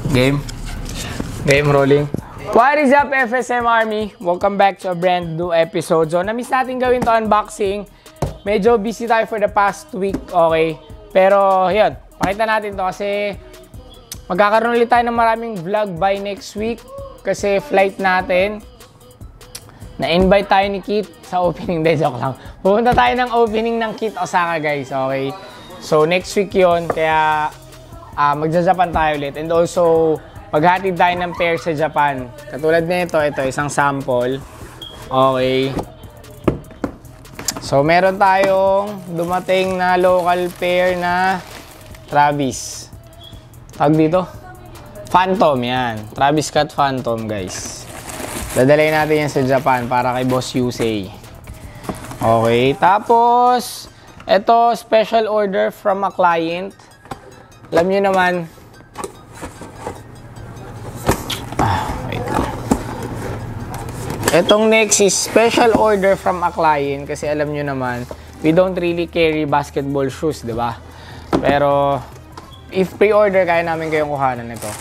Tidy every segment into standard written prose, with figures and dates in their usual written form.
Game? Game rolling. What is up, FSM Army? Welcome back to a brand new episode. So, na-miss natin gawin to unboxing. Medyo busy tayo for the past week, okay? Pero, yun. Pakita natin to kasi magkakaroon ulit tayo ng maraming vlog by next week. Kasi flight natin. Na-invite tayo ni Kit sa opening day. Joke lang. Pupunta tayo ng opening ng Kit Osaka, guys. Okay? So, next week yun. Kaya, magja-Japan tayo ulit. And also, maghatid tayo ng pair sa Japan. Katulad nito, ito, isang sample. Okay. So, meron tayong dumating na local pair na Travis. Tawag dito? Phantom, yan. Travis Scott Phantom, guys. Dadalhin natin yan sa Japan para kay Boss Yusei. Okay. Tapos, ito, special order from a client. Alam nyo naman, wait lang. Itong next is special order from a client kasi alam nyo naman, we don't really carry basketball shoes, di ba? Pero, if pre-order, kaya namin kayong kuhanan ito.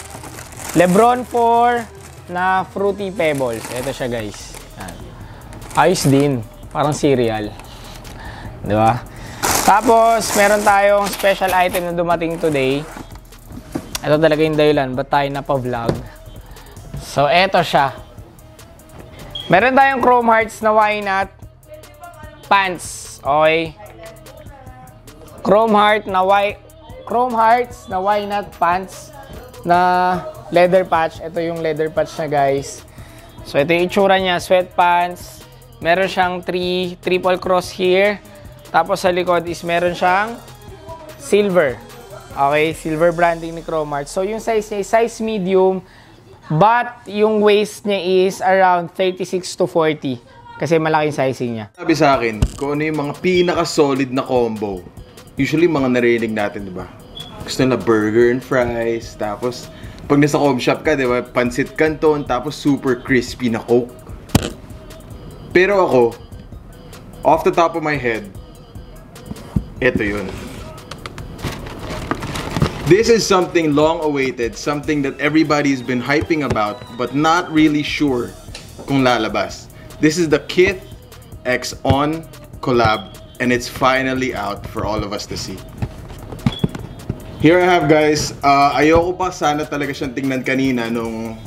Lebron 4 na Fruity Pebbles. Ito siya, guys. Ayos din. Parang cereal. Di ba? Tapos, meron tayong special item na dumating today. Ito talaga yung dahilan. Ba't tayo napa-vlog? So, eto siya. Meron tayong Chrome Hearts na Why Not pants. Okay? Chrome Hearts na Why Not pants na leather patch. Ito yung leather patch na, guys. So, ito yung itsura niya. Sweatpants. Meron siyang triple cross here. Tapos sa likod is meron siyang silver. Okay, silver branding ni Chrome Hearts. So yung size niya is size medium, but yung waist niya is around 36 to 40 kasi malaking sizing niya. Sabi sa akin, kung ano yung mga pinaka-solid na combo. Usually mga narinig natin, di ba? Gusto na burger and fries, tapos pag nasa cob shop ka, di ba? Pansit canton, tapos super crispy na Coke. Pero ako, off the top of my head, ito yun. This is something long awaited, something that everybody's been hyping about, but not really sure kung lalabas. This is the Kith X On collab, and it's finally out for all of us to see. Here I have, guys. Ayoko pa sana talaga siyang tingnan kanina nung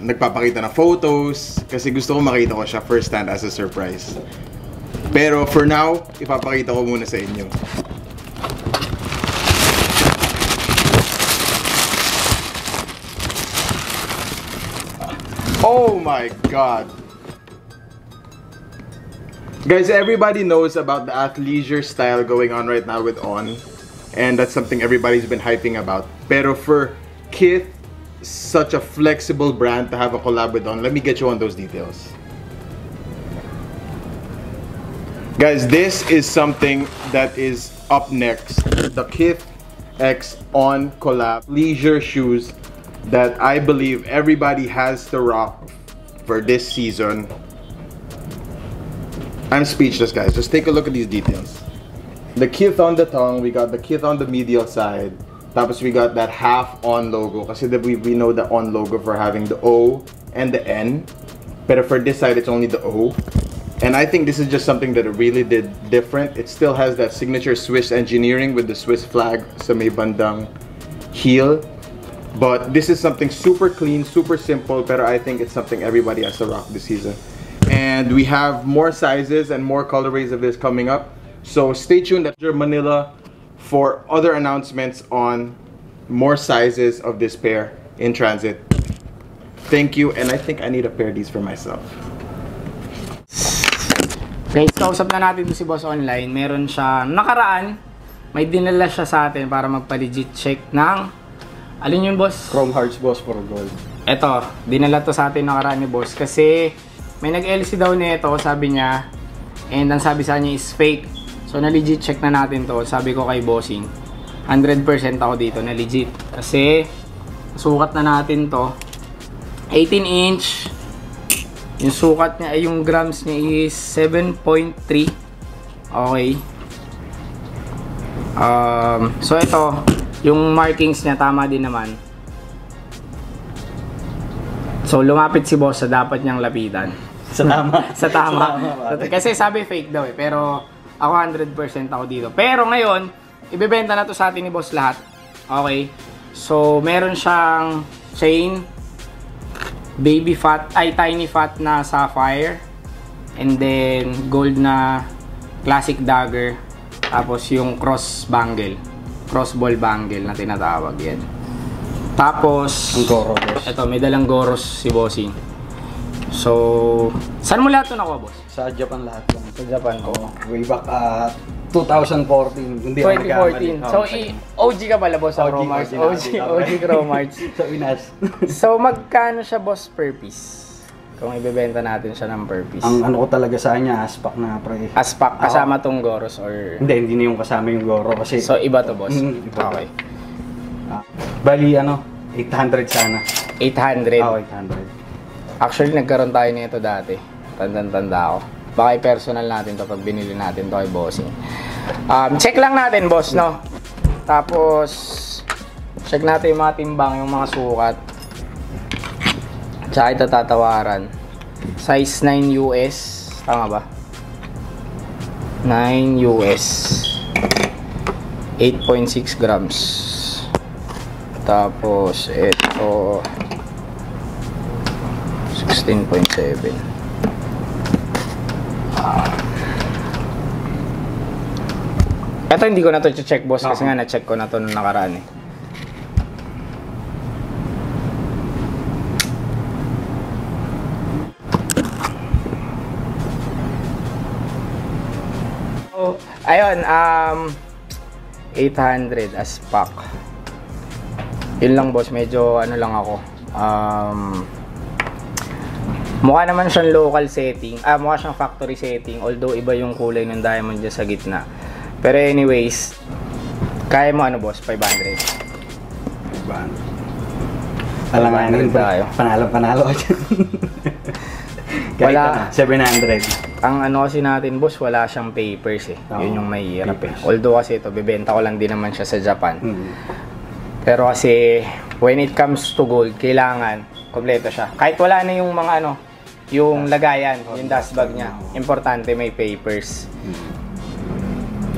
nagpapakita na photos, kasi gusto ko makita ko siya first hand as a surprise. Pero for now, ipapakita ko muna sa inyo. Oh my God! Guys, everybody knows about the athleisure style going on right now with On. And that's something everybody's been hyping about. Pero for Kith, such a flexible brand to have a collab with On, let me get you on those details. Guys, this is something that is up next. The Kith X On collab leisure shoes that I believe everybody has to rock for this season. I'm speechless, guys. Just take a look at these details. The Kith on the tongue, we got the Kith on the medial side. Tapos we got that half On logo. Kasi we know the On logo for having the O and the N. But for this side, it's only the O. And I think this is just something that it really did different. It still has that signature Swiss engineering with the Swiss flag sa may bandang heel. But this is something super clean, super simple, pero I think it's something everybody has to rock this season. And we have more sizes and more colorways of this coming up. So stay tuned at Manila for other announcements on more sizes of this pair in transit. Thank you, and I think I need a pair of these for myself. Guys, kausap na natin si Boss online. Meron siya nakaraan. May dinala siya sa atin para magpa-legit check ng alin yung boss? Chrome Hearts, boss, for gold. Eto, dinala to sa atin nakaraan ni boss kasi may nag-LC daw nito, sabi niya. And ang sabi sa niya is fake. So na-legit check na natin to. Sabi ko kay bossing, 100% ako dito na legit. Kasi sukat na natin to. 18 inch. Yung sukat niya ay yung grams niya is 7.3. Okay. So ito, yung markings niya tama din naman. So, lumapit si boss sa dapat niyang lapitan. Sa tama. Sa tama. pare. Kasi sabi fake daw eh. Pero ako 100% ako dito. Pero ngayon, ibebenta na to sa atin ni boss lahat. Okay. So, meron siyang chain, baby fat, ay tiny fat na sapphire. And then, gold na classic dagger. Tapos yung cross bangle. Cross ball bangle na tinatawag yan. Tapos, Ang goro, boss. ito, may dalang goros si bossing. So, saan mo lahat ito nakuha, boss? Sa Japan lahat lang. Sa Japan ko. Way back 2014. Hindi ako 2014. nagkamali. So, OG ka pala, boss, sa OG, Cromarts. OG OG Cromarts. Sa Pinas. So, magkano siya, boss, per piece? Kung ibebenta natin siya ng per piece. Ang ano ko talaga sa kanya, aspak na pre. Aspak, kasama tong goros or... Hindi na yung kasama yung goro kasi. So, iba to, boss? Iba. Okay. Bali 800 sana. 800. Oo, 800. Actually, nagkaroon tayo nito dati. Tanda ako. Baka i-personal natin to pag binili natin to kay bossing. Check lang natin, boss, no? Tapos, check natin yung mga timbang, yung mga sukat. Tsaka ito tatawaran. Size 9 US. Tama ba? 9 US. 8.6 grams. Tapos, ito 16.7. Ito hindi ko na to check, boss, kasi nga na-check ko na to nung nakaraan eh. So, ayun, 800 as pack. Yun lang, boss, medyo ano lang ako. Mukha naman siyang local setting. Mukha siyang factory setting. Although iba yung kulay ng diamond dyan sa gitna. Pero anyways, kaya mo ano, boss? 500. Alanganin tayo. Panalo ka dyan. Wala. 700. Ang ano kasi natin, boss, wala siyang papers eh. Oo, Yun yung mahirap eh. papers. Although kasi ito, bibenta ko lang din naman siya sa Japan. Hmm. Pero kasi, when it comes to gold, kailangan kompleto siya. Kahit wala na yung mga ano, yung lagayan, yung dust bag niya. Importante may papers.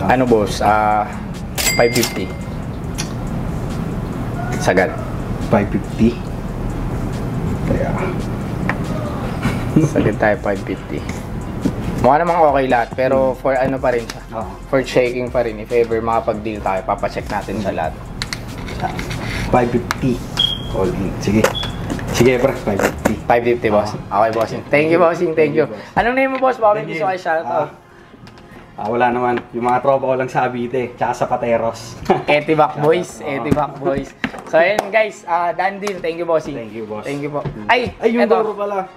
Ano, boss? 550. Sagad. 550. Kaya. Sagad tayo 550. Mukha namang okay lahat, pero for ano pa rin siya. Oo. For checking pa rin. If ever makapag-deal tayo, papacheck natin siya lahat. 550. All in. Sige. Sige, pre. 550. 550, boss. Okay, bossing. Thank you, bossing. Thank you. Anong name mo, boss? Baka may gusto kayo shoutout. Wala naman. Yung mga tropa ko lang sa Abite. Tsaka sa Pateros. Etivac boys. Etivac boys. So, ayun, guys. Done deal. Thank you, bossing. Thank you, boss. Thank you po. Ay, yung eto. goro pala.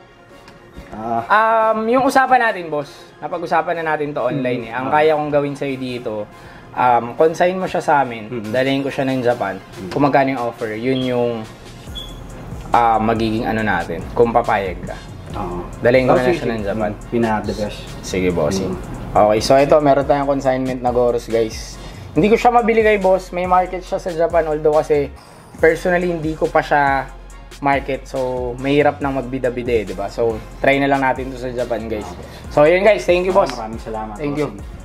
Yung usapan natin, boss. Napag-usapan na natin to online eh. Ang kaya kong gawin sa'yo dito, consign mo siya sa amin. Dalhin ko siya ng Japan. Kung magkano yung offer, yun yung magiging ano natin. Kung papayag ka. Dalhin ko na siya ng Japan. Pinaka-the best. Sige, bossing. Okay, so ito, meron tayong consignment na Goros, guys. Hindi ko siya mabili kay boss. May market siya sa Japan. Although kasi, personally, hindi ko pa siya market. So, mahirap nang magbida-bida eh, diba? So, try na lang natin to sa Japan, guys. So, yun guys. Thank you, boss. Maraming salamat. Thank you. Bossing.